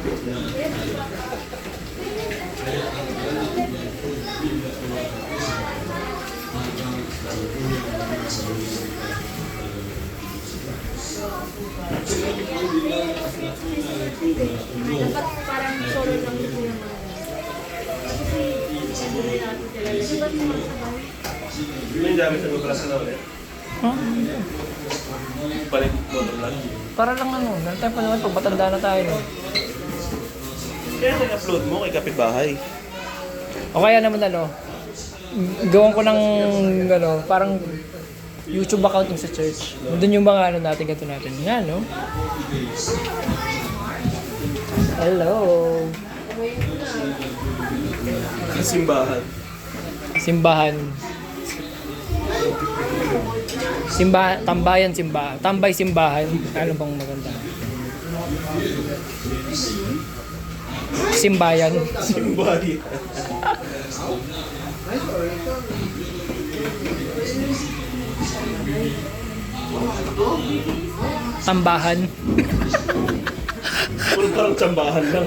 Dapat parang solo lang yung kuya mo. Kasi hindi natin talaga. Diba sumasabay? Yung dami sa mabrasa na ulit. Huh? Balik mo lang. Para lang ano, meron tayong panahon pag matanda na tayo. No? Kaya nag-upload mo kay kapitbahay. O kaya naman ano, gawin ko ng ano, parang YouTube account sa church. Doon yung mga ano natin, ganito natin. Nga, no? Hello! Simbahan. Simbahan. Simbahan, tambayan, simbahan. Tambay, simbahan. Ano bang maganda? Simbayan. Simbahan. Tambahan. Puro parang tsambahan lang.